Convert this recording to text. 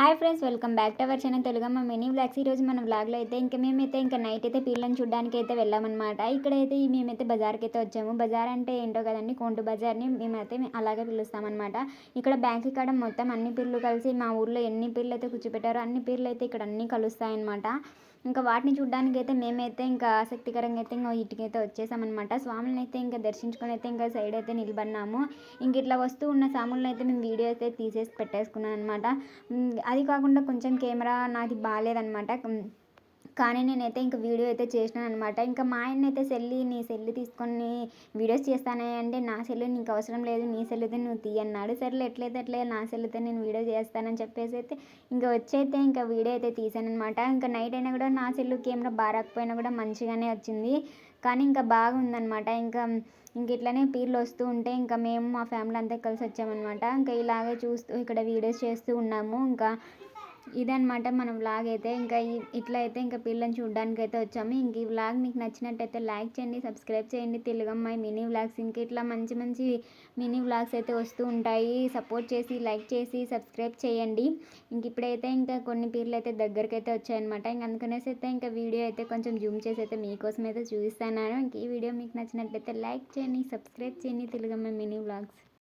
Hi friends, welcome back to our channel తెలుగమ్మ mini vlogs. ఈరోజు మన వ్లాగ్లో అయితే మేమైతే నైట్ అయితే పీర్లను చూడడానికి అయితే వెళ్ళామన్నమాట. ఇక్కడైతే మేమైతే బజార్కి అయితే వచ్చాము. బజార్ అంటే ఏంటో కదండి, కోంటు బజార్ని మేమైతే అలాగే పిలుస్తామన్నమాట. ఇక్కడ బ్యాంక్ కాడ మొత్తం అన్ని పీర్లు కలిసి మా ఊర్లో ఎన్ని పీర్లు అయితే కూర్చోపెట్టారో అన్ని పీర్లు అయితే ఇక్కడ అన్నీ కలుస్తాయన్నమాట. ఇంకా వాటిని చూడడానికి అయితే మేమైతే ఇంకా ఆసక్తికరంగా అయితే ఇంకా ఇటుకైతే వచ్చేసామన్నమాట. స్వాములను అయితే ఇంకా దర్శించుకొని అయితే ఇంకా సైడ్ అయితే నిలబడినాము. ఇంక ఇట్లా వస్తూ ఉన్న స్వాములను అయితే మేము వీడియో అయితే తీసేసి పెట్టేసుకున్నాను అనమాట. అది కాకుండా కొంచెం కెమెరా నాది బాగాలేదనమాట. కానీ నేనైతే ఇంక వీడియో అయితే చేసినాను అనమాట. ఇంకా మా ఆయన అయితే నీ సెల్లు తీసుకొని వీడియోస్ చేస్తానే అంటే, నా సెల్లు నీకు అవసరం లేదు, నీ సెల్లుతో నువ్వు తీయన్నాడు. సరేలే ఎట్లయితే అట్లే నా సెల్లుతో నేను వీడియో చేస్తానని చెప్పేసి అయితే ఇంకా వచ్చైతే ఇంకా వీడియో అయితే తీసానమాట. ఇంకా నైట్ అయినా కూడా నా సెల్లు కెమెరా బాగా రాకపోయినా కూడా మంచిగానే వచ్చింది. కానీ ఇంకా బాగుందనమాట. ఇంక ఇట్లనే పీర్లు వస్తూ ఉంటే ఇంకా మేము మా ఫ్యామిలీ అంతా కలిసి వచ్చామన్నమాట. ఇంకా ఇలాగే చూస్తూ ఇక్కడ వీడియోస్ చేస్తూ ఉన్నాము. ఇంకా ఇదనమాట మన వ్లాగ్ అయితే. ఇంకా ఇట్లా అయితే ఇంకా పిల్లని చూడడానికి అయితే వచ్చాము. ఇంక ఈ వ్లాగ్ మీకు నచ్చినట్టయితే లైక్ చేయండి, సబ్స్క్రైబ్ చేయండి. తెలుగమ్మాయి మినీ వ్లాగ్స్ ఇంక ఇట్లా మంచి మంచి మినీ వ్లాగ్స్ అయితే వస్తూ ఉంటాయి. సపోర్ట్ చేసి లైక్ చేసి సబ్స్క్రైబ్ చేయండి. ఇంక ఇప్పుడైతే ఇంకా కొన్ని పీర్లు అయితే దగ్గరికి అయితే వచ్చాయన్నమాట. ఇంక అందుకనేసి అయితే ఇంకా వీడియో అయితే కొంచెం జూమ్ చేసి అయితే మీకోసం అయితే చూపిస్తున్నాను. ఇంక ఈ వీడియో మీకు నచ్చినట్లయితే లైక్ చేయండి, సబ్స్క్రైబ్ చేయండి. తెలుగమ్మాయి మినీ వ్లాగ్స్.